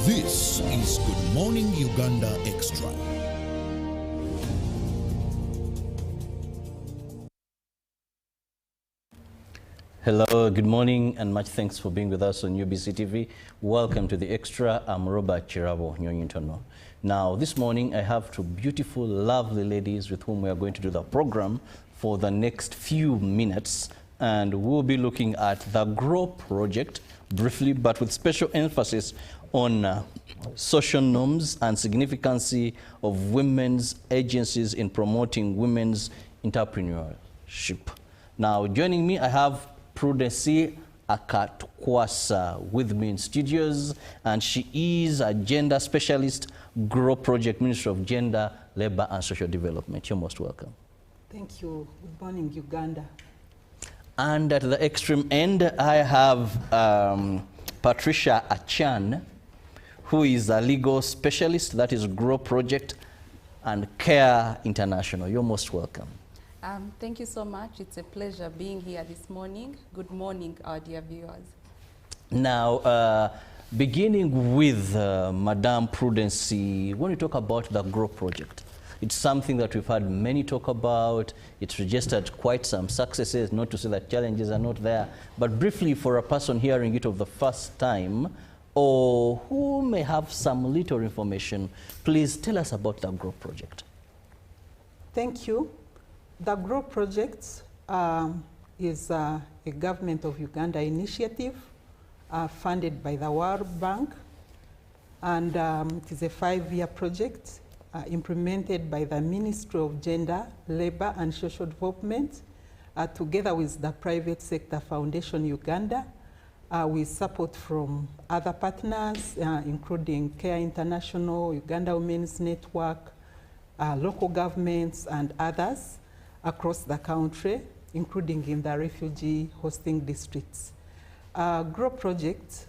This is Good Morning Uganda Extra. Hello, good morning, and much thanks for being with us on UBC TV. Welcome to the Extra. I'm Robert Chirabo Nyonyintono. Now, this morning I have two beautiful, lovely ladies with whom we are going to do the program for the next few minutes, and we'll be looking at the GROW project briefly, but with special emphasis on social norms and significance of women's agencies in promoting women's entrepreneurship. Now, joining me, I have Prudence Akatkwasa with me in studios, and she is a gender specialist, GROW Project, Ministry of Gender, Labor and Social Development. You're most welcome. Thank you. Good morning, Uganda. And at the extreme end, I have Patricia Achan, who is a legal specialist, that is GROW Project and Care International. You're most welcome. Thank you so much. It's a pleasure being here this morning. Good morning, our dear viewers. Now, beginning with Madame Prudence, when we talk about the GROW project, it's something that we've had many talk about. It's registered quite some successes, not to say that challenges are not there. But briefly, for a person hearing it for the first time, or who may have some little information, please tell us about the GROW project. Thank you. The GROW project is a government of Uganda initiative funded by the World Bank, and it is a 5-year project implemented by the Ministry of Gender, Labor and Social Development together with the private sector Foundation Uganda, with support from other partners including Care International, Uganda Women's Network, local governments and others across the country, including in the refugee hosting districts. GROW project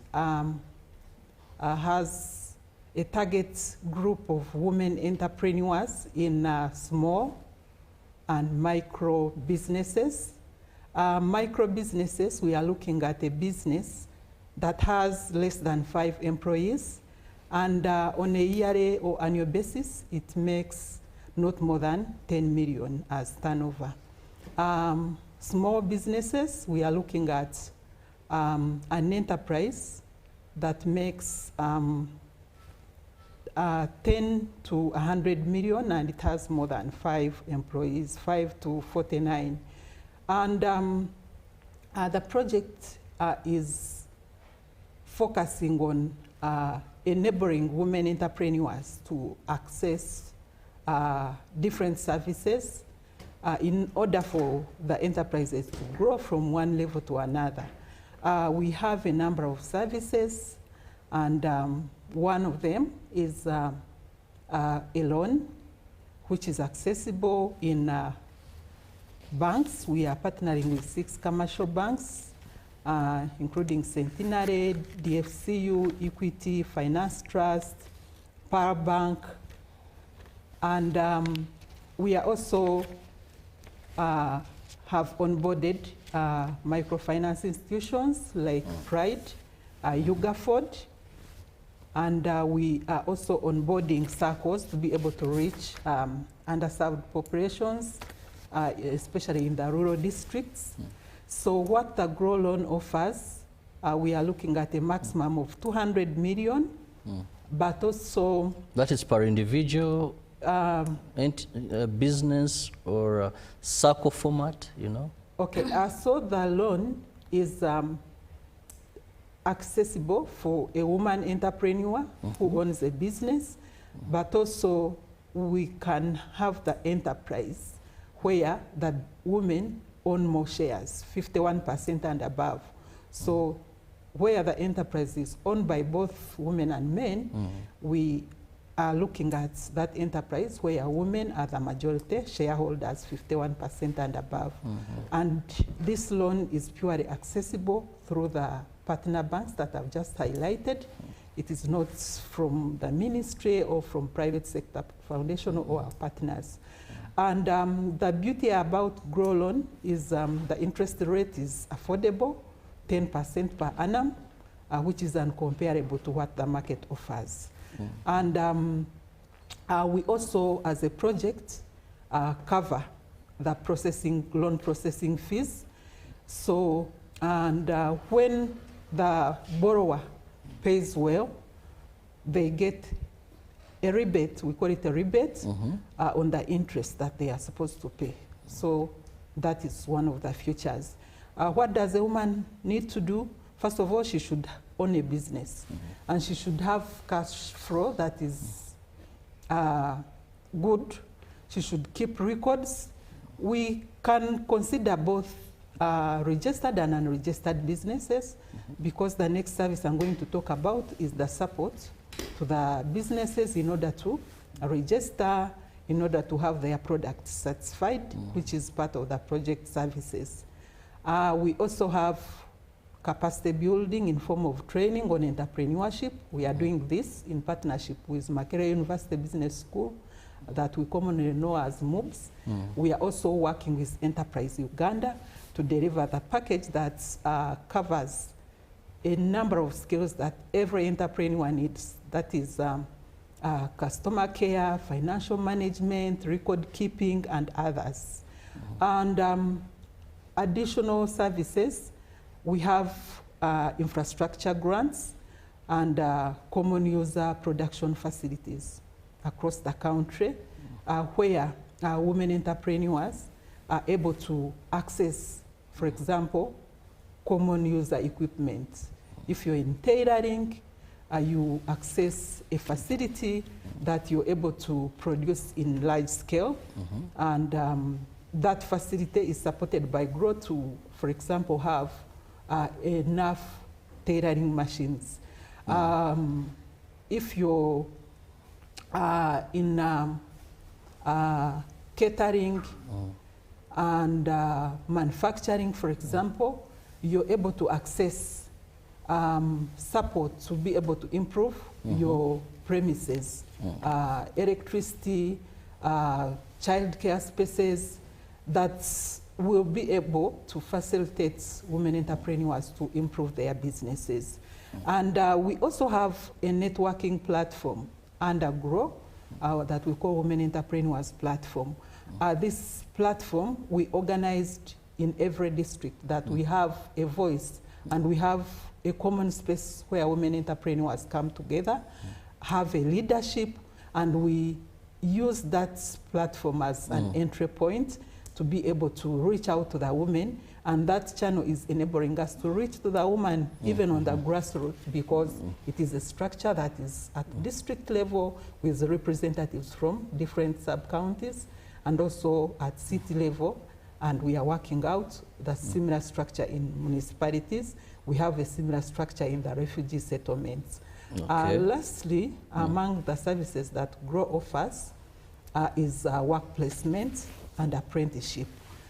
has a target group of women entrepreneurs in small and micro businesses. Micro businesses, we are looking at a business that has less than 5 employees, and on a yearly or annual basis, it makes not more than 10 million as turnover. Small businesses, we are looking at an enterprise that makes 10 to 100 million, and it has more than 5 employees, 5 to 49. And the project is focusing on enabling women entrepreneurs to access different services in order for the enterprises to grow from one level to another. We have a number of services, and one of them is a loan, which is accessible in banks. We are partnering with 6 commercial banks, including Centenary, DFCU, Equity, Finance Trust, Power Bank, and we are also have onboarded microfinance institutions like Pride, Ugaford, and we are also onboarding circles to be able to reach underserved populations, especially in the rural districts. So what the GROW loan offers, we are looking at a maximum of 200 million, but also... That is per individual, business or circle format, you know? Okay, so the loan is accessible for a woman entrepreneur who owns a business, but also we can have the enterprise where the women own more shares, 51% and above. So where the enterprise is owned by both women and men, we are looking at that enterprise where women are the majority shareholders, 51% and above. And this loan is purely accessible through the partner banks that I've just highlighted. It is not from the ministry or from private sector foundation or our partners. And the beauty about GROW loan is the interest rate is affordable, 10% per annum, which is uncomparable to what the market offers. And we also, as a project, cover the loan processing fees. So, and when the borrower pays well, they get a rebate, we call it a rebate, on the interest that they are supposed to pay. So that is one of the features. What does a woman need to do? First of all, she should own a business, and she should have cash flow that is good. She should keep records. We can consider both registered and unregistered businesses, because the next service I'm going to talk about is the support to the businesses in order to register, in order to have their products certified, which is part of the project services. We also have capacity building in form of training on entrepreneurship. We are doing this in partnership with Makerere University Business School, that we commonly know as MOOBS. We are also working with Enterprise Uganda to deliver the package that covers a number of skills that every entrepreneur needs. That is customer care, financial management, record keeping, and others. And additional services, we have infrastructure grants and common user production facilities across the country, where women entrepreneurs are able to access, for example, common user equipment. If you're in tailoring, you access a facility that you're able to produce in large scale, and that facility is supported by GROW to, for example, have enough tailoring machines. If you're in catering and manufacturing, for example, you're able to access support to be able to improve your premises, electricity, childcare spaces that will be able to facilitate women entrepreneurs to improve their businesses. And we also have a networking platform under GROW that we call Women Entrepreneurs Platform. This platform we organized in every district, that we have a voice and we have a common space where women entrepreneurs come together, have a leadership, and we use that platform as an entry point to be able to reach out to the women. And that channel is enabling us to reach to the woman even on the grassroots, because it is a structure that is at district level with representatives from different sub-counties, and also at city level. And we are working out the similar structure in municipalities. We have a similar structure in the refugee settlements. Lastly, among the services that GROW offers is work placement and apprenticeship.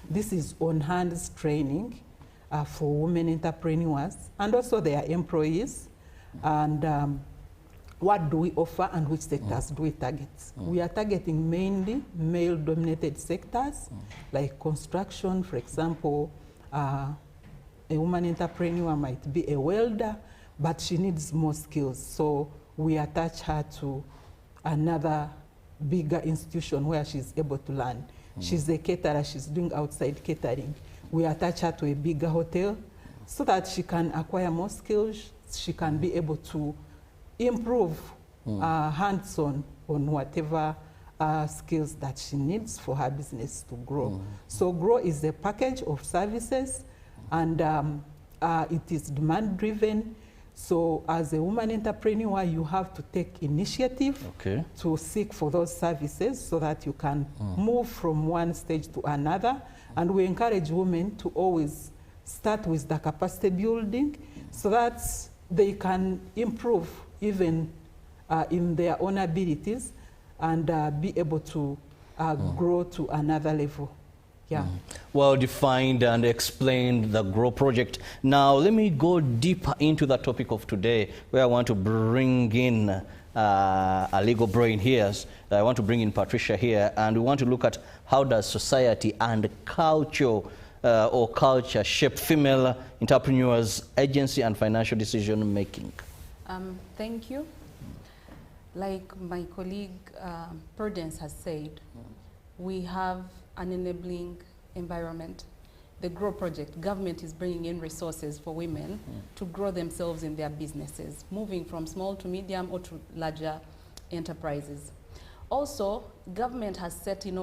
This is on-hands training for women entrepreneurs and also their employees. And what do we offer, and which sectors do we target? We are targeting mainly male-dominated sectors, like construction, for example. A woman entrepreneur might be a welder, but she needs more skills. So we attach her to another bigger institution where she's able to learn. She's a caterer, she's doing outside catering. We attach her to a bigger hotel so that she can acquire more skills, she can be able to improve hands-on on whatever skills that she needs for her business to grow. So GROW is a package of services, and it is demand-driven. So as a woman entrepreneur, you have to take initiative to seek for those services so that you can move from one stage to another. And we encourage women to always start with the capacity building so that they can improve even in their own abilities and be able to grow to another level. Well defined and explained, the GROW project. Now let me go deeper into the topic of today, where I want to bring in a legal brain here. I want to bring in Patricia here, and we want to look at how does society and culture or culture shape female entrepreneurs' agency and financial decision making? Thank you. Like my colleague Prudence has said, we have an enabling environment. The Grow Project, government is bringing in resources for women to grow themselves in their businesses, moving from small to medium or to larger enterprises. Also, government has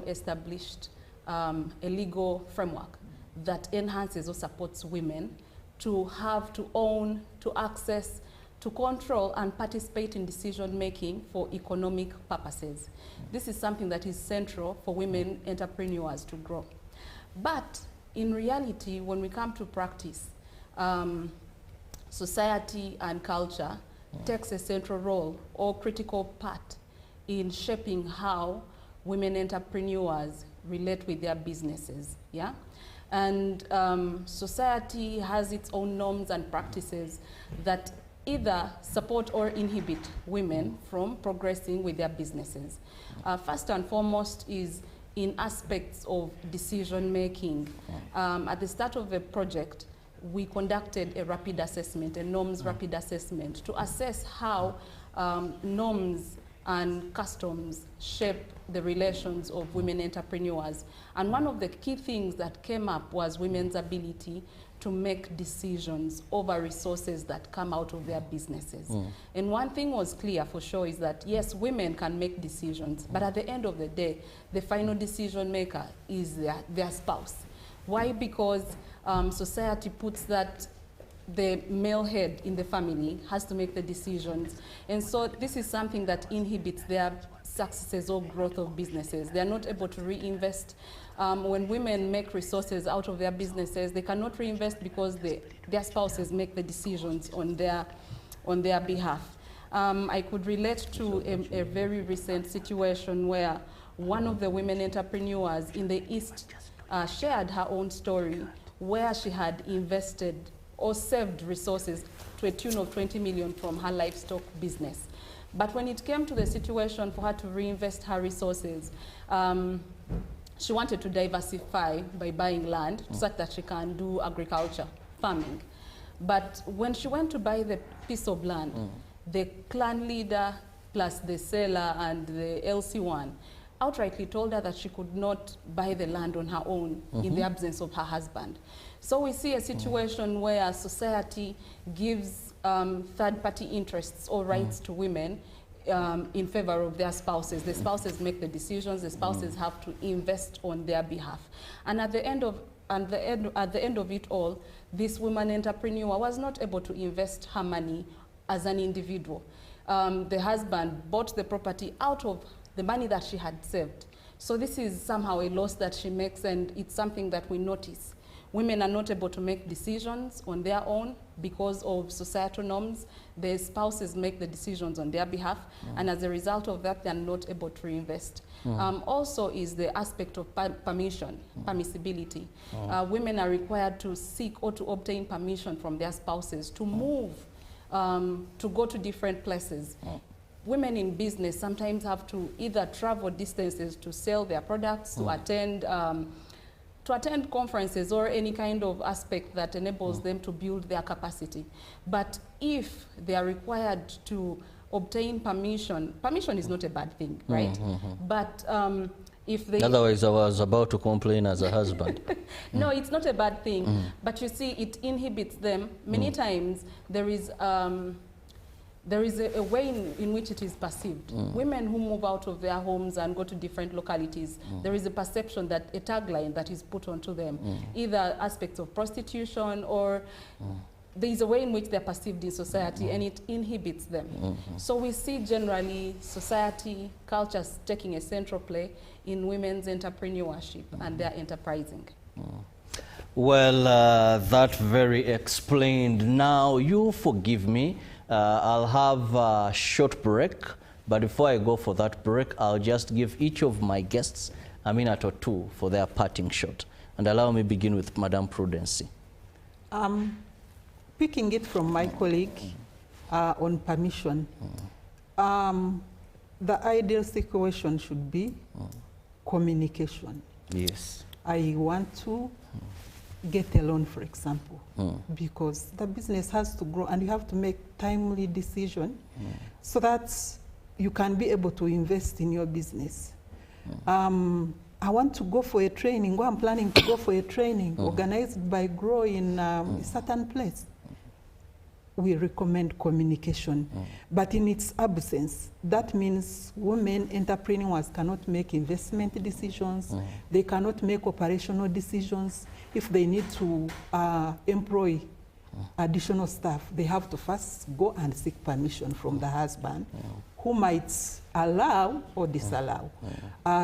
established a legal framework that enhances or supports women to have, to own, to access, to control and participate in decision making for economic purposes. This is something that is central for women entrepreneurs to grow. But in reality, when we come to practice, society and culture takes a central role or critical part in shaping how women entrepreneurs relate with their businesses, yeah? And society has its own norms and practices that either support or inhibit women from progressing with their businesses. First and foremost is in aspects of decision making. At the start of the project, we conducted a rapid assessment, a norms rapid assessment, to assess how norms and customs shape the relations of women entrepreneurs. And one of the key things that came up was women's ability to make decisions over resources that come out of their businesses. And one thing was clear for sure is that yes, women can make decisions, but at the end of the day, the final decision maker is their spouse. Why? Because society puts that the male head in the family has to make the decisions. And so this is something that inhibits their successes or growth of businesses. They are not able to reinvest. When women make resources out of their businesses, they cannot reinvest because their spouses make the decisions on their behalf. I could relate to a very recent situation where one of the women entrepreneurs in the East shared her own story where she had invested or saved resources to a tune of 20 million from her livestock business. But when it came to the situation for her to reinvest her resources, she wanted to diversify by buying land such that she can do agriculture, farming. But when she went to buy the piece of land, the clan leader plus the seller and the LC1 outrightly told her that she could not buy the land on her own in the absence of her husband. So we see a situation where society gives third-party interests or rights to women in favor of their spouses. The spouses make the decisions. The spouses have to invest on their behalf. And at the end of it all, this woman entrepreneur was not able to invest her money as an individual. The husband bought the property out of the money that she had saved. So this is somehow a loss that she makes, and it's something that we notice. Women are not able to make decisions on their own because of societal norms. Their spouses make the decisions on their behalf, and as a result of that, they're not able to reinvest. Also is the aspect of permission, permissibility. Women are required to seek or to obtain permission from their spouses to move, to go to different places. Women in business sometimes have to either travel distances to sell their products, to attend conferences or any kind of aspect that enables them to build their capacity. But if they are required to obtain permission, permission is not a bad thing, right? But if they... Otherwise, I was about to complain as a husband. No, it's not a bad thing. But you see, it inhibits them. Many times, there is a way in which it is perceived. Women who move out of their homes and go to different localities, there is a perception that a tagline that is put onto them, either aspects of prostitution or there is a way in which they're perceived in society, and it inhibits them. So we see generally society, cultures taking a central play in women's entrepreneurship and their enterprising. Well, that very explained. Now, you forgive me. I'll have a short break, but before I go for that break, I'll just give each of my guests a minute or two for their parting shot. And allow me begin with Madame Prudency. Picking it from my colleague on permission, the ideal situation should be communication. Yes. I want to, get a loan, for example, because the business has to grow and you have to make timely decision so that you can be able to invest in your business. I want to go for a training, I'm planning to go for a training organized by Grow in a certain place. We recommend communication, but in its absence, that means women entrepreneurs cannot make investment decisions, they cannot make operational decisions. If they need to employ additional staff, they have to first go and seek permission from the husband, who might allow or disallow.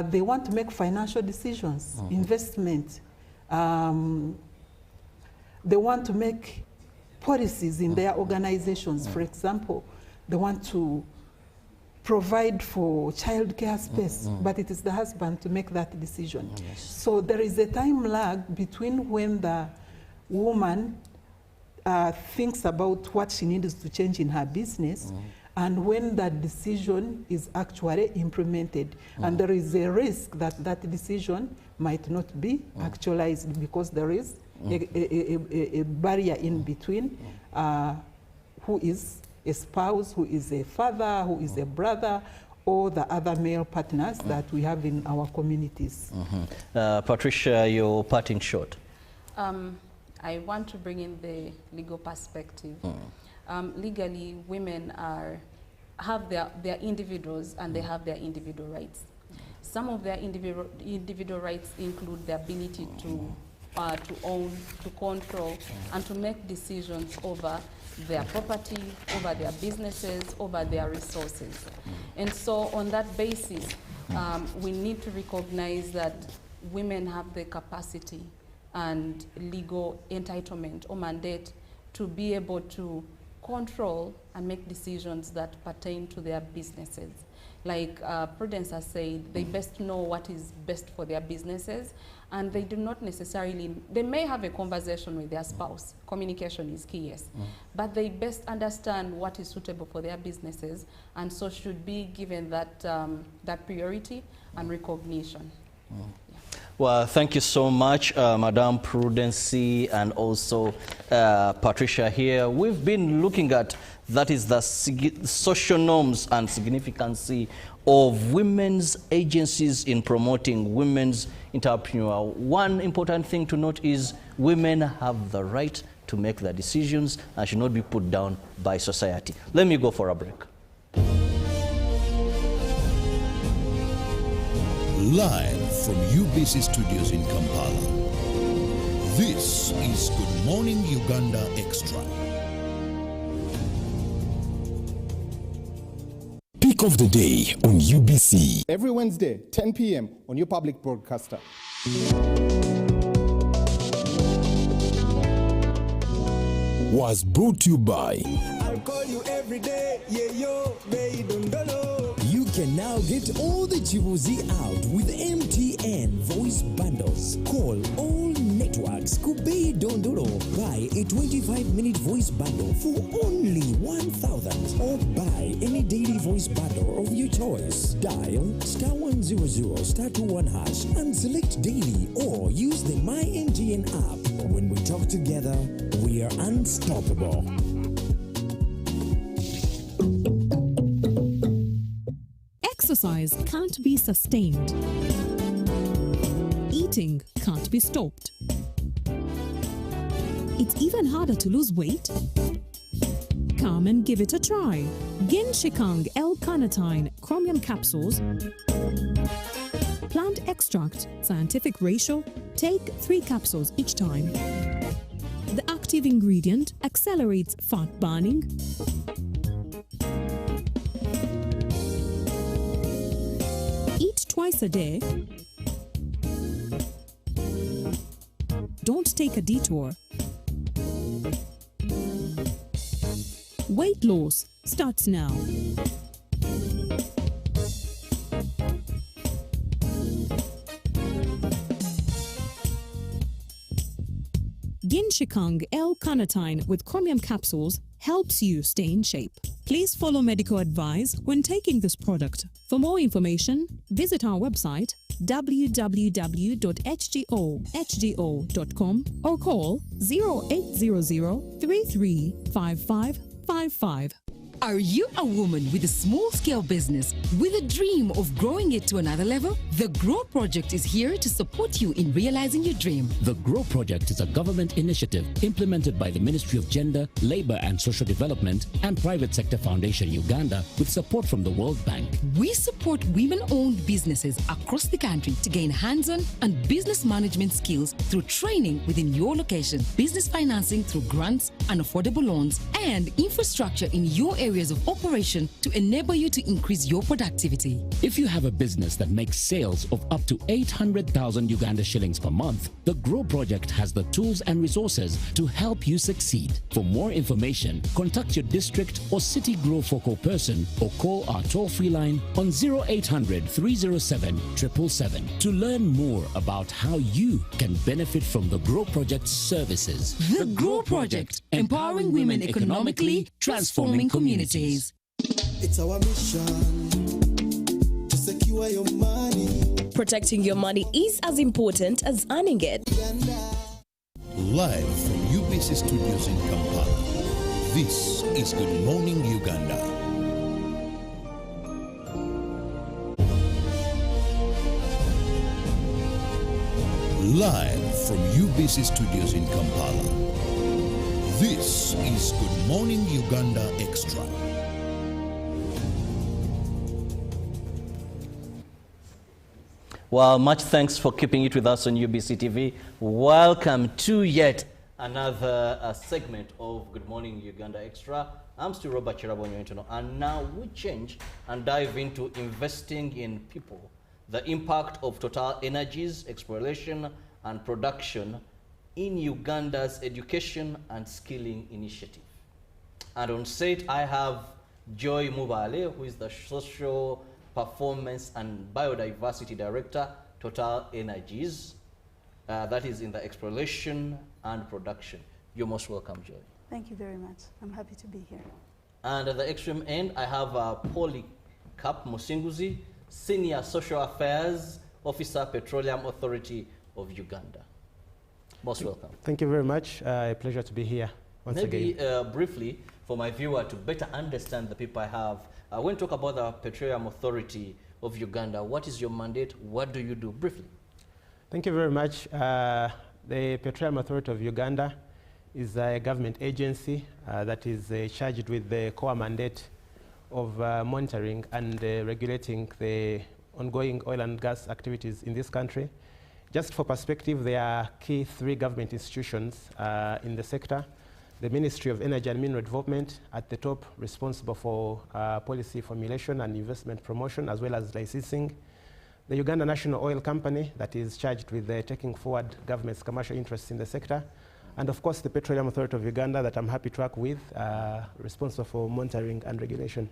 They want to make financial decisions, investment. They want to make policies in their organizations. For example, they want to provide for child care space, but it is the husband to make that decision. So there is a time lag between when the woman thinks about what she needs to change in her business and when that decision is actually implemented. And there is a risk that that decision might not be actualized because there is a barrier in between, who is a spouse, who is a father, who is a brother, or the other male partners that we have in our communities. Patricia, your parting shot. I want to bring in the legal perspective. Legally, women have their individuals and they have their individual rights. Some of their individual rights include the ability to own, to control, and to make decisions over their property, over their businesses, over their resources. And so on that basis, we need to recognize that women have the capacity and legal entitlement or mandate to be able to control and make decisions that pertain to their businesses. Like Prudence has said, they best know what is best for their businesses, and they do not necessarily, they may have a conversation with their spouse. Communication is key, yes. But they best understand what is suitable for their businesses, and so should be given that, that priority and recognition. Well, thank you so much, Madam Prudency and also Patricia here. We've been looking at, that is the social norms and significance of women's agencies in promoting women's entrepreneurship. One important thing to note is women have the right to make their decisions and should not be put down by society. Let me go for a break. Live from UBC Studios in Kampala, this is Good Morning Uganda Extra. Pick of the day on UBC. Every Wednesday, 10 p.m. on your public broadcaster. Was brought to you by I'll call you every day, yeah, yo, baby, don't know. You can now get all the Chibuzi out with MTN voice bundles. Call all networks, Kubei Dondoro. Buy a 25-minute voice bundle for only 1,000 or buy any daily voice bundle of your choice. Dial *100 *21 hash and select daily or use the My MTN app. When we talk together, we are unstoppable. Exercise can't be sustained. Eating can't be stopped. It's even harder to lose weight. Come and give it a try. Genshikang L-carnitine chromium capsules. Plant extract, scientific ratio. Take 3 capsules each time. The active ingredient accelerates fat burning. Eat twice a day. Don't take a detour. Weight loss starts now. Genshikang L-carnitine with chromium capsules helps you stay in shape. Please follow medical advice when taking this product. For more information, visit our website www.hgo.com or call 0800 335555. Are you a woman with a small-scale business with a dream of growing it to another level? The GROW Project is here to support you in realizing your dream. The GROW Project is a government initiative implemented by the Ministry of Gender, Labor and Social Development and Private Sector Foundation Uganda with support from the World Bank. We support women-owned businesses across the country to gain hands-on and business management skills through training within your location, business financing through grants and affordable loans, and infrastructure in your areas of operation to enable you to increase your productivity. If you have a business that makes sales of up to 800,000 Uganda shillings per month, the GROW Project has the tools and resources to help you succeed. For more information, contact your district or city GROW focal person or call our toll-free line on 0800 307 777 to learn more about how you can benefit from the GROW Project's services. The GROW Project, empowering women economically, transforming communities. It's our mission to secure your money. Protecting your money is as important as earning it. Live from UBC Studios in Kampala, this is Good Morning Uganda. Live from UBC Studios in Kampala, this is Good Morning Uganda Extra. Well, much thanks for keeping it with us on UBC TV. Welcome to yet another segment of Good Morning Uganda Extra. I'm still Robert Chirabo, and now we change and dive into investing in people, the impact of Total Energies exploration and production in Uganda's education and skilling initiative. And on set, I have Joy Mubale, who is the Social Performance and Biodiversity Director, Total Energies. That is in the exploration and production. You're most welcome, Joy. Thank you very much. I'm happy to be here. And at the extreme end, I have Polycarp Musinguzi, Senior Social Affairs Officer, Petroleum Authority of Uganda. Most welcome. Thank you very much. A pleasure to be here once again. Maybe briefly, for my viewer to better understand the people I have, when we talk about the Petroleum Authority of Uganda, what is your mandate? What do you do? Briefly. Thank you very much. The Petroleum Authority of Uganda is a government agency that is charged with the core mandate of monitoring and regulating the ongoing oil and gas activities in this country. Just for perspective, there are key three government institutions in the sector. The Ministry of Energy and Mineral Development at the top, responsible for policy formulation and investment promotion, as well as licensing. The Uganda National Oil Company, that is charged with taking forward government's commercial interests in the sector. And of course, the Petroleum Authority of Uganda, that I'm happy to work with, responsible for monitoring and regulation.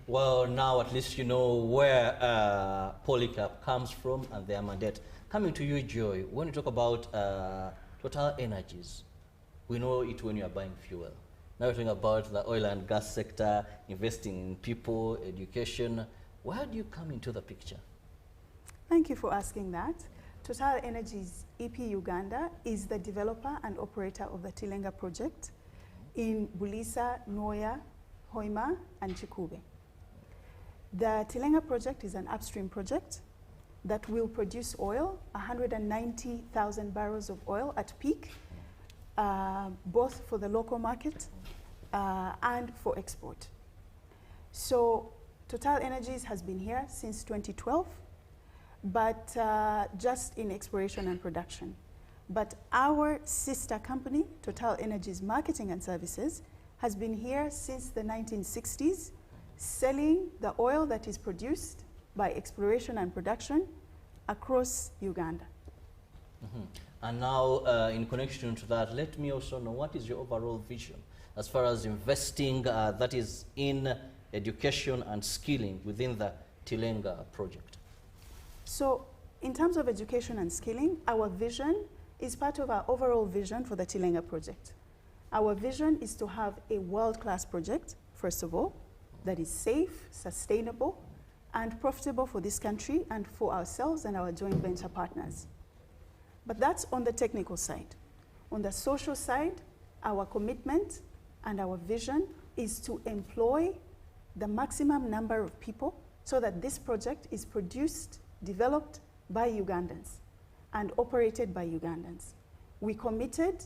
Well, now at least you know where Polycarp comes from and their mandate. Coming to you, Joy, when you talk about Total Energies, we know it when you are buying fuel. Now we're talking about the oil and gas sector, investing in people, education. Where do you come into the picture? Thank you for asking that. Total Energies EP Uganda is the developer and operator of the Tilenga project in Bulisa, Noya, Hoima, and Chikube. The Tilenga project is an upstream project that will produce oil, 190,000 barrels of oil at peak, both for the local market and for export. So Total Energies has been here since 2012, but just in exploration and production. But our sister company, Total Energies Marketing and Services, has been here since the 1960s, selling the oil that is produced by exploration and production across Uganda. Mm-hmm. And now, in connection to that, let me also know what is your overall vision as far as investing that is in education and skilling within the Tilenga project? So, in terms of education and skilling, our vision is part of our overall vision for the Tilenga project. Our vision is to have a world-class project, first of all, that is safe, sustainable, and profitable for this country and for ourselves and our joint venture partners. But that's on the technical side. On the social side, our commitment and our vision is to employ the maximum number of people so that this project is produced, developed by Ugandans and operated by Ugandans. We committed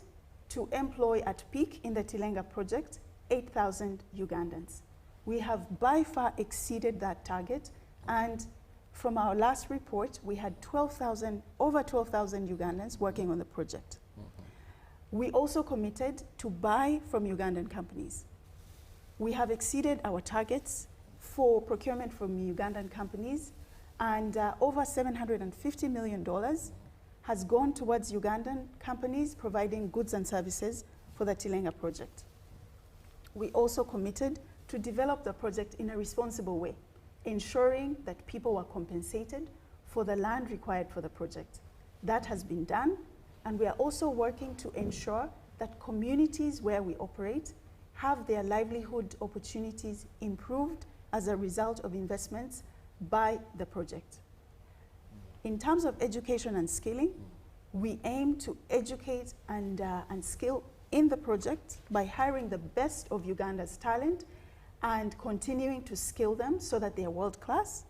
to employ at peak in the Tilenga project 8,000 Ugandans. We have by far exceeded that target, and from our last report, we had over 12,000 Ugandans working on the project. We also committed to buy from Ugandan companies. We have exceeded our targets for procurement from Ugandan companies, and over $750 million has gone towards Ugandan companies providing goods and services for the Tilenga project. We also committed to develop the project in a responsible way, ensuring that people were compensated for the land required for the project. That has been done, and we are also working to ensure that communities where we operate have their livelihood opportunities improved as a result of investments by the project. In terms of education and skilling, we aim to educate and skill in the project by hiring the best of Uganda's talent and continuing to skill them so that they are world class.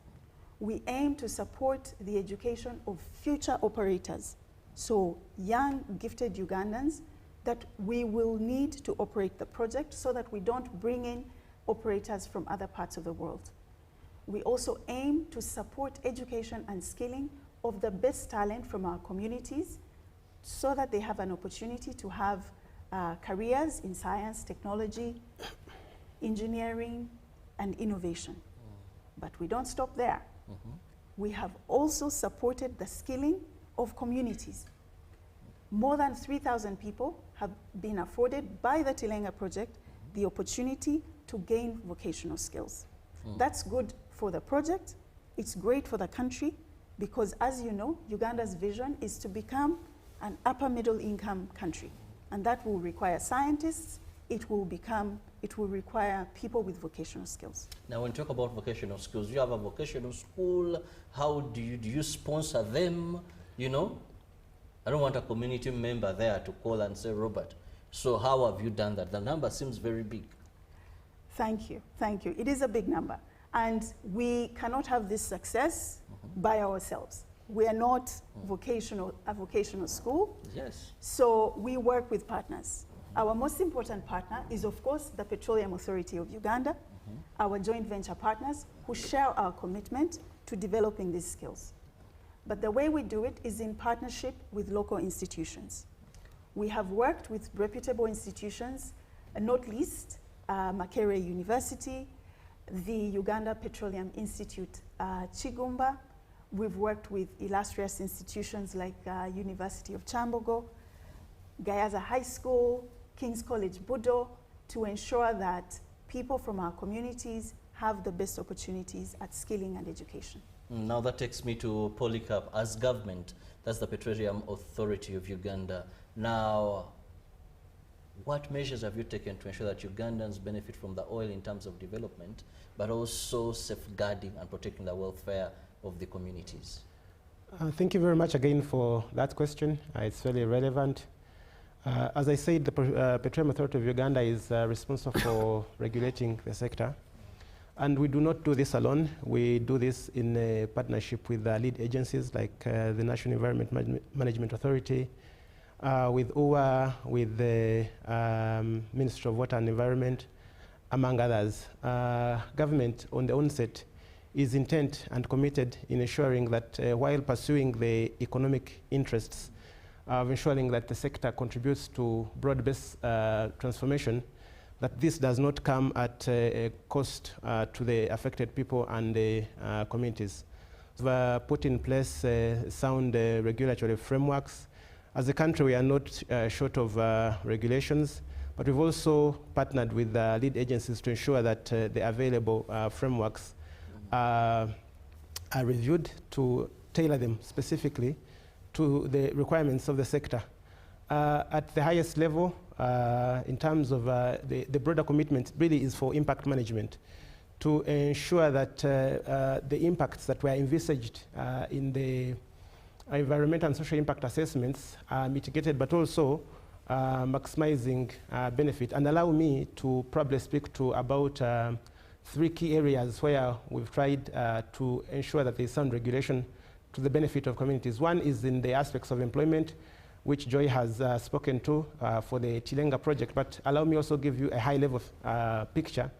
We aim to support the education of future operators, so young, gifted Ugandans that we will need to operate the project so that we don't bring in operators from other parts of the world. We also aim to support education and skilling of the best talent from our communities so that they have an opportunity to have careers in science, technology, engineering, and innovation. But we don't stop there. We have also supported the skilling of communities. More than 3,000 people have been afforded by the Tilenga project the opportunity to gain vocational skills. That's good for the project, it's great for the country, because as you know, Uganda's vision is to become an upper middle income country. And that will require scientists, it will require people with vocational skills. Now, when you talk about vocational skills, you have a vocational school. How do you sponsor them? You know, I don't want a community member there to call and say, Robert, so how have you done that? The number seems very big. Thank you, thank you. It is a big number. And we cannot have this success by ourselves. We are not a vocational school. Yes. So we work with partners. Our most important partner is, of course, the Petroleum Authority of Uganda, our joint venture partners who share our commitment to developing these skills. But the way we do it is in partnership with local institutions. We have worked with reputable institutions, not least Makerere University, the Uganda Petroleum Institute, Chigumba. We've worked with illustrious institutions like University of Chambogo, Gayaza High School, King's College Budo, to ensure that people from our communities have the best opportunities at skilling and education. Now that takes me to Polycarp. As government, that's the Petroleum Authority of Uganda. Now, what measures have you taken to ensure that Ugandans benefit from the oil in terms of development, but also safeguarding and protecting the welfare of the communities? Thank you very much again for that question. It's very relevant. As I said, the Petroleum Authority of Uganda is responsible for regulating the sector. And we do not do this alone. We do this in a partnership with lead agencies like the National Environment Management Authority, with UWA, with the Ministry of Water and Environment, among others. Government on the onset is intent and committed in ensuring that while pursuing the economic interests of ensuring that the sector contributes to broad-based transformation, that this does not come at a cost to the affected people and the communities. We've put in place sound regulatory frameworks. As a country, we are not short of regulations, but we've also partnered with lead agencies to ensure that the available frameworks are reviewed to tailor them specifically to the requirements of the sector. At the highest level, in terms of the broader commitment, really is for impact management, to ensure that the impacts that were envisaged in the environmental and social impact assessments are mitigated, but also maximizing benefit. And allow me to probably speak to about 3 key areas where we've tried to ensure that there's sound regulation to the benefit of communities. One is in the aspects of employment, which Joy has spoken to for the Tilenga project, but allow me also give you a high-level picture,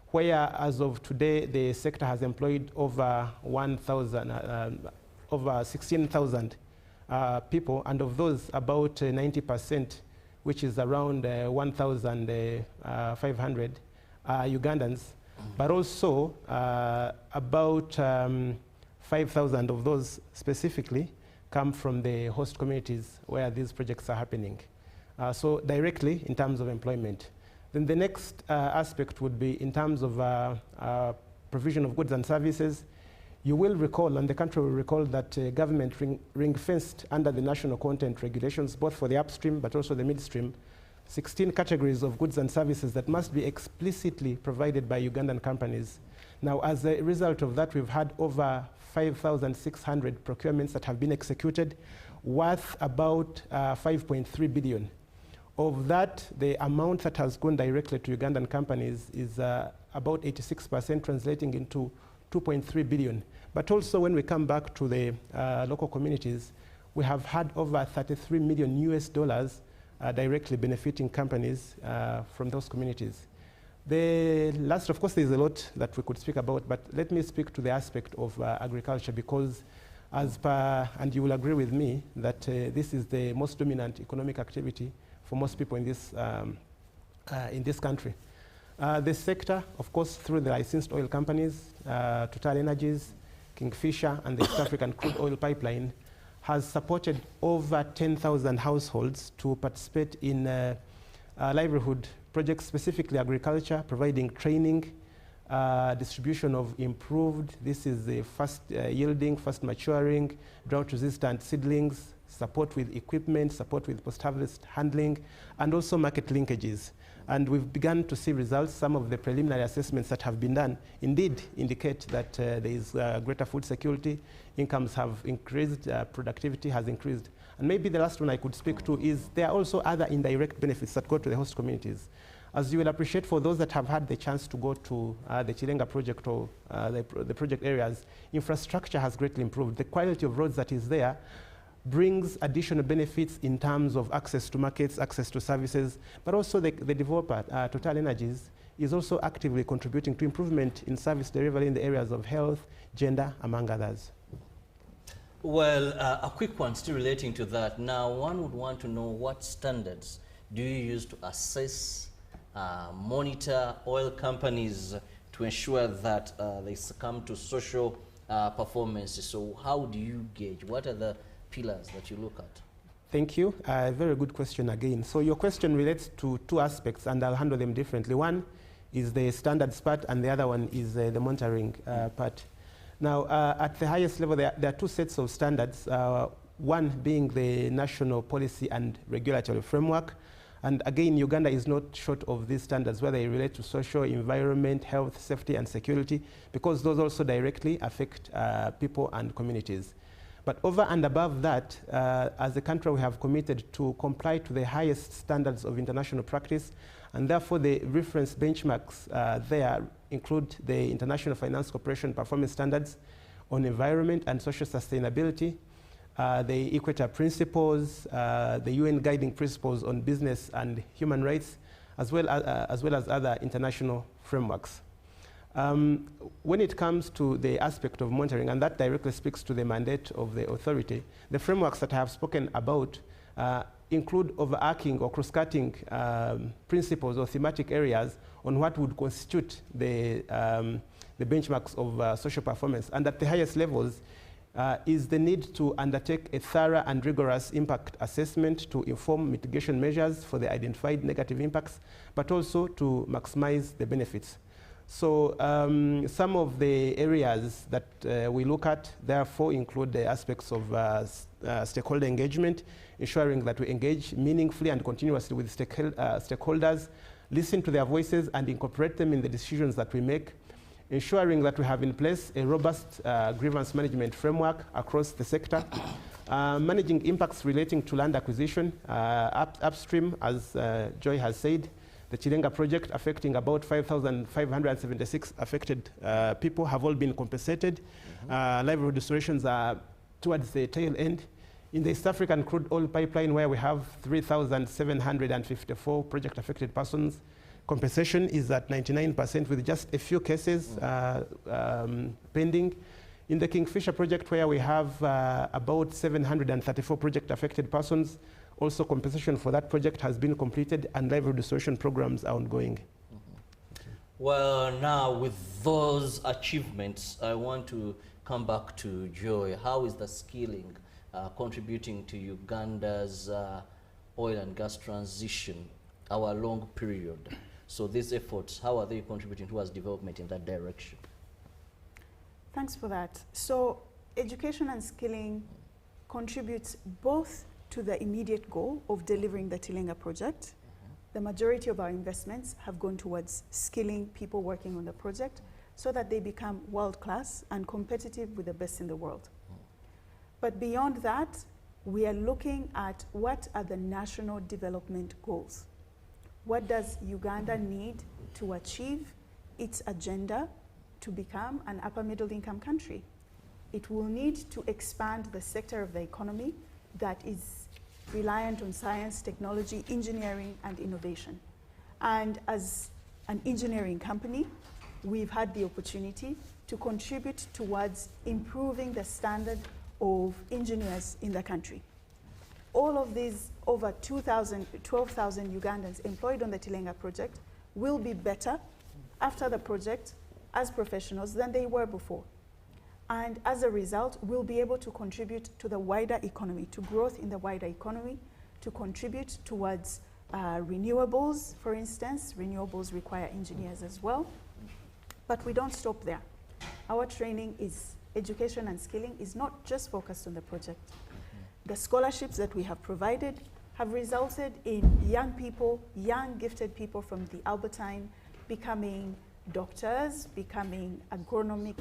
where as of today, the sector has employed over 16,000 people, and of those, about 90%, which is around 1,500 Ugandans, but also about 5,000 of those specifically come from the host communities where these projects are happening. So directly in terms of employment. Then the next aspect would be in terms of provision of goods and services. You will recall, and the country will recall, that government ring-fenced under the national content regulations, both for the upstream but also the midstream, 16 categories of goods and services that must be explicitly provided by Ugandan companies. Now, as a result of that, we've had over 5,600 procurements that have been executed, worth about 5.3 billion. Of that, the amount that has gone directly to Ugandan companies is about 86%, translating into 2.3 billion. But also when we come back to the local communities, we have had over $33 million directly benefiting companies from those communities. The last, of course, there's a lot that we could speak about, but let me speak to the aspect of agriculture, because as per, and you will agree with me, that this is the most dominant economic activity for most people in this country. The sector, of course, through the licensed oil companies, Total Energies, Kingfisher, and the East African Crude Oil Pipeline, has supported over 10,000 households to participate in livelihood projects, specifically agriculture, providing training, distribution of improved, this is the fast yielding, fast maturing, drought-resistant seedlings, support with equipment, support with post-harvest handling, and also market linkages. And we've begun to see results. Some of the preliminary assessments that have been done indeed indicate that there is greater food security, incomes have increased, productivity has increased. And maybe the last one I could speak to is there are also other indirect benefits that go to the host communities. As you will appreciate, for those that have had the chance to go to the Tilenga project or the project areas, infrastructure has greatly improved. The quality of roads that is there brings additional benefits in terms of access to markets, access to services, but also the developer, Total Energies, is also actively contributing to improvement in service delivery in the areas of health, gender, among others. Well, a quick one still relating to that. Now, one would want to know what standards do you use to assess, monitor oil companies to ensure that they succumb to social performance? So how do you gauge? What are the pillars that you look at? Thank you. Very good question again. So your question relates to 2 aspects, and I'll handle them differently. One is the standards part, and the other one is the monitoring part. Now, at the highest level, there are 2 sets of standards, one being the national policy and regulatory framework. And again, Uganda is not short of these standards, whether they relate to social, environment, health, safety, and security, because those also directly affect people and communities. But over and above that, as a country, we have committed to comply to the highest standards of international practice, and therefore the reference benchmarks there include the International Finance Corporation Performance Standards on Environment and Social Sustainability, the Equator Principles, the UN Guiding Principles on Business and Human Rights, as well as other international frameworks. When it comes to the aspect of monitoring, and that directly speaks to the mandate of the authority, the frameworks that I have spoken about include overarching or cross-cutting principles or thematic areas on what would constitute the benchmarks of social performance. And at the highest levels is the need to undertake a thorough and rigorous impact assessment to inform mitigation measures for the identified negative impacts, but also to maximize the benefits. So some of the areas that we look at, therefore, include the aspects of stakeholder engagement, ensuring that we engage meaningfully and continuously with stakeholders, listen to their voices and incorporate them in the decisions that we make, ensuring that we have in place a robust grievance management framework across the sector, managing impacts relating to land acquisition upstream, as Joy has said. The Chilenga project, affecting about 5,576 affected people, have all been compensated. Livelihood restorations are towards the tail end. In the East African crude oil pipeline, where we have 3,754 project-affected persons, compensation is at 99%, with just a few cases pending. In the Kingfisher project, where we have about 734 project-affected persons, also compensation for that project has been completed and livelihood restoration programs are ongoing. Well, now with those achievements, I want to come back to Joy. How is the skilling contributing to Uganda's oil and gas transition, our long period? So these efforts, how are they contributing towards development in that direction? Thanks for that. So education and skilling contributes both to the immediate goal of delivering the Tilenga project. The majority of our investments have gone towards skilling people working on the project so that they become world-class and competitive with the best in the world. But beyond that, we are looking at what are the national development goals. What does Uganda need to achieve its agenda to become an upper middle income country? It will need to expand the sector of the economy that is reliant on science, technology, engineering, and innovation. And as an engineering company, we've had the opportunity to contribute towards improving the standard of engineers in the country. All of these over 12,000 Ugandans employed on the Tilenga project will be better after the project as professionals than they were before. And as a result, we'll be able to contribute to the wider economy, to growth in the wider economy, to contribute towards renewables, for instance. Renewables require engineers as well. But we don't stop there. Our training is, education and skilling is not just focused on the project. The scholarships that we have provided have resulted in young people, young gifted people from the Albertine becoming doctors, becoming agronomic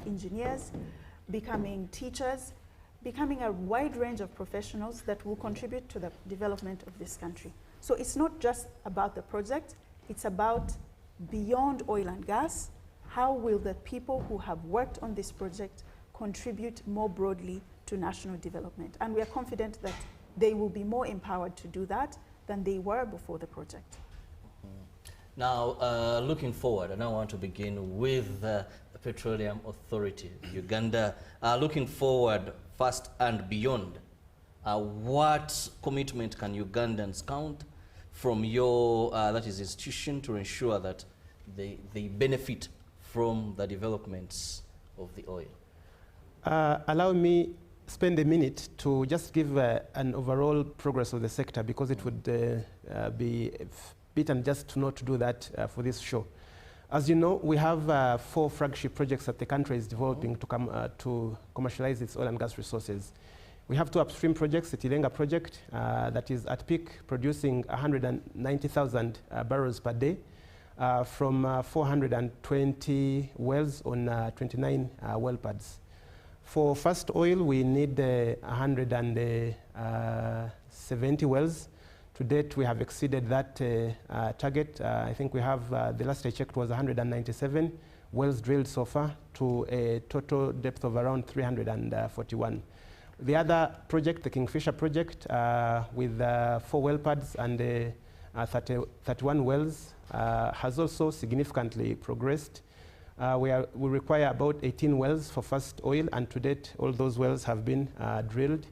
engineers, becoming teachers, becoming a wide range of professionals that will contribute to the development of this country. So it's not just about the project, it's about beyond oil and gas. How will the people who have worked on this project contribute more broadly to national development? And we are confident that they will be more empowered to do that than they were before the project. Now, looking forward, and I want to begin with the Petroleum Authority, Uganda. Looking forward, first and beyond, what commitment can Ugandans count from your, that is, institution to ensure that they benefit from the developments of the oil? Allow me spend a minute to just give an overall progress of the sector, because it would be beaten just to not do that for this show. As you know, we have 4 flagship projects that the country is developing to commercialize its oil and gas resources. We have 2 upstream projects, the Tilenga project that is at peak producing 190,000 barrels per day from 420 wells on 29 well pads. For first oil, we need 170 wells. To date, we have exceeded that target. I think we have, the last I checked was 197 wells drilled so far, to a total depth of around 341. The other project, the Kingfisher project, with 4 well pads and 31 wells, has also significantly progressed. We require about 18 wells for first oil, and to date, all those wells have been drilled.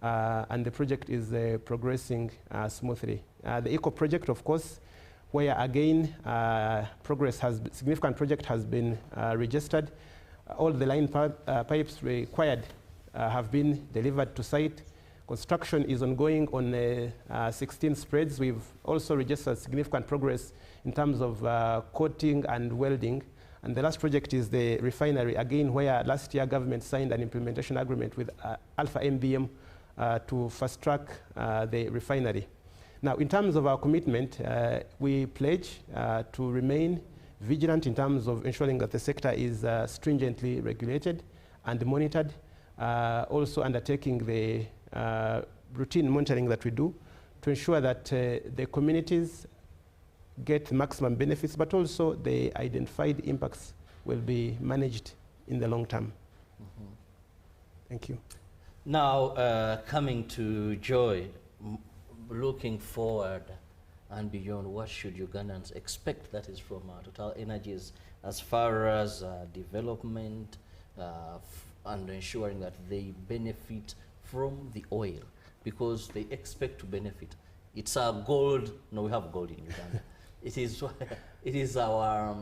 And the project is progressing smoothly. The Eco project, of course, where again significant project has been registered. All the line pipes required have been delivered to site. Construction is ongoing on 16 spreads. We've also registered significant progress in terms of coating and welding. And the last project is the refinery, again, where last year government signed an implementation agreement with Alpha MBM to fast track the refinery. Now, in terms of our commitment, we pledge to remain vigilant in terms of ensuring that the sector is stringently regulated and monitored, also undertaking the routine monitoring that we do to ensure that the communities get maximum benefits, but also the identified impacts will be managed in the long term. Thank you. Now, coming to Joy, looking forward and beyond, what should Ugandans expect, that is, from Total Energies as far as development and ensuring that they benefit from the oil, because they expect to benefit. It's our gold. No, we have gold in Uganda. It is our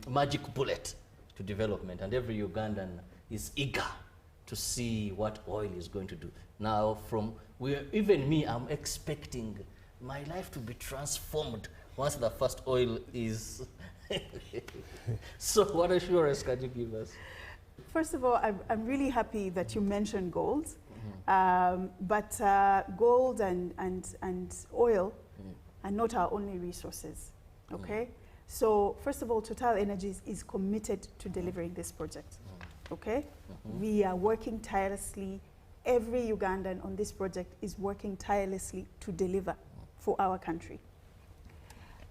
magic bullet to development, and every Ugandan is eager to see what oil is going to do. Now, even me, I'm expecting my life to be transformed once the first oil is. So what assurance can you give us? First of all, I'm really happy that you mentioned gold. But gold and oil are not our only resources, okay? So first of all, Total Energies is committed to delivering this project, okay? We are working tirelessly. Every Ugandan on this project is working tirelessly to deliver for our country.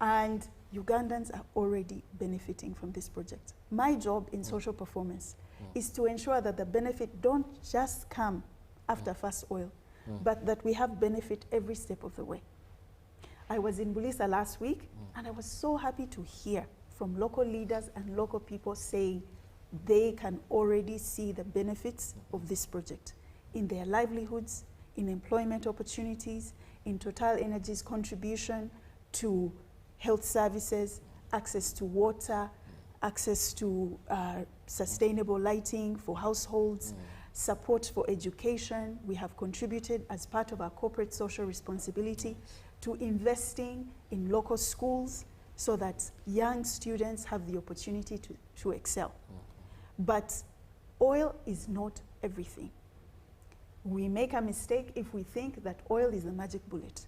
And Ugandans are already benefiting from this project. My job in social performance is to ensure that the benefit don't just come after first oil, but that we have benefit every step of the way. I was in Bulisa last week, and I was so happy to hear from local leaders and local people saying they can already see the benefits of this project in their livelihoods, in employment opportunities, in Total Energies' contribution to health services, access to water, access to sustainable lighting for households, support for education. We have contributed as part of our corporate social responsibility to investing in local schools so that young students have the opportunity to excel. But oil is not everything. We make a mistake if we think that oil is the magic bullet.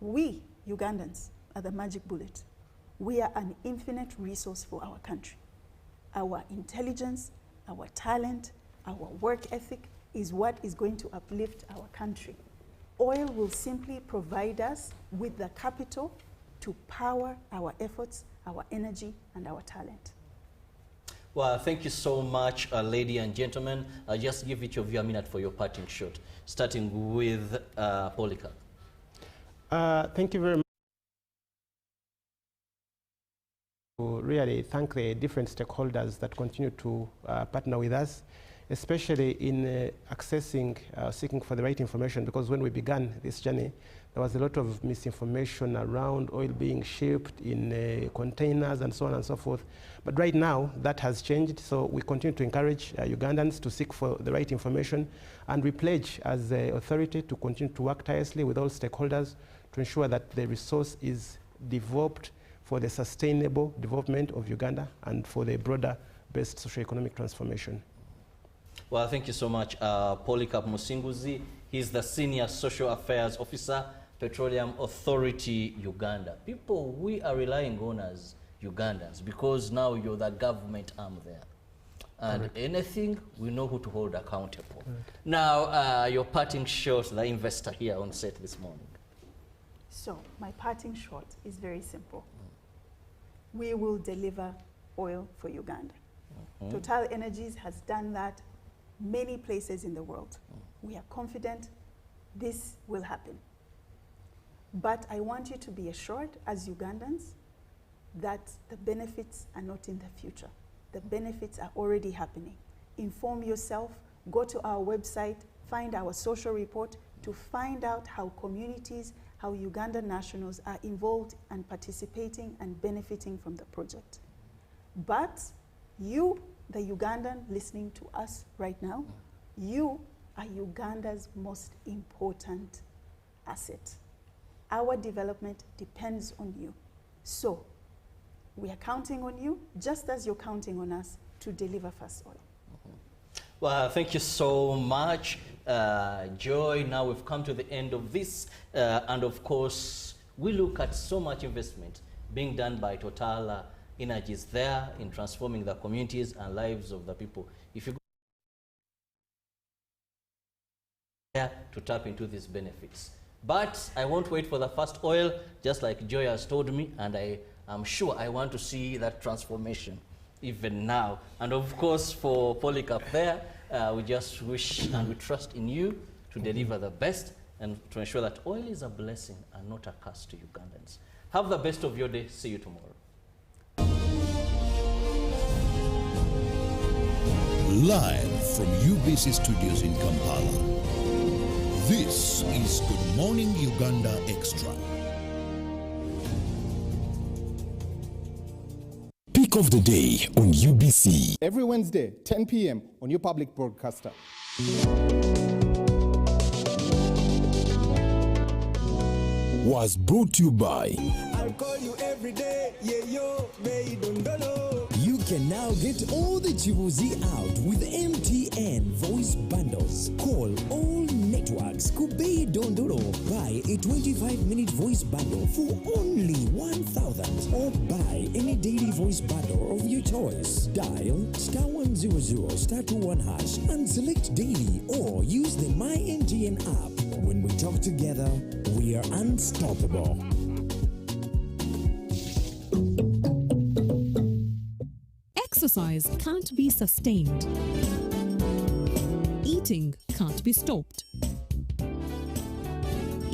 We, Ugandans, are the magic bullet. We are an infinite resource for our country. Our intelligence, our talent, our work ethic is what is going to uplift our country. Oil will simply provide us with the capital to power our efforts, our energy, and our talent. Well, thank you so much, ladies and gentlemen. I'll just give each of you a minute for your parting shot, starting with Polycarp. Thank you very much. Really thank the different stakeholders that continue to partner with us, especially in accessing, seeking for the right information, because when we began this journey, there was a lot of misinformation around oil being shipped in containers and so on and so forth. But right now, that has changed, so we continue to encourage Ugandans to seek for the right information, and we pledge as the authority to continue to work tirelessly with all stakeholders to ensure that the resource is developed for the sustainable development of Uganda and for the broader-based socio-economic transformation. Well, thank you so much, Polycarp Musinguzi. He's the Senior Social Affairs Officer, Petroleum Authority, Uganda. People, we are relying on as Ugandans because now you're the government arm there. And anything, we know who to hold accountable. Now, your parting shot, the investor here on set this morning. So, my parting shot is very simple. We will deliver oil for Uganda. Total Energies has done that many places in the world. We are confident this will happen. But I want you to be assured as Ugandans that the benefits are not in the future. The benefits are already happening. Inform yourself, go to our website, find our social report to find out how communities, how Ugandan nationals are involved and participating and benefiting from the project. But you, the Ugandan listening to us right now, you are Uganda's most important asset. Our development depends on you. So We are counting on you, just as you're counting on us to deliver First Oil. Well, thank you so much, Joy. Now we've come to the end of this, and of course, we look at so much investment being done by Total Energies there in transforming the communities and lives of the people. If you go there to tap into these benefits. But I won't wait for the first oil, just like Joy has told me, and I am sure I want to see that transformation even now. And of course, for Polycarp there, we just wish and we trust in you to deliver the best and to ensure that oil is a blessing and not a curse to Ugandans. Have the best of your day. See you tomorrow. Live from UBC Studios in Kampala. This is Good Morning Uganda Extra. Pick of the day on UBC. Every Wednesday, 10 p.m. on your public broadcaster. Was brought to you by I'll call you every day, yeah, yo, Meidondolo. You can now get all the Chibuzi out with MTN voice bundles. Call all networks Kubei Dondoro. Buy a 25-minute voice bundle for only 1,000 or buy any daily voice bundle of your choice. Dial *100 *21# and select daily or use the My MTN app. When we talk together, we are unstoppable. Exercise can't be sustained. Eating can't be stopped.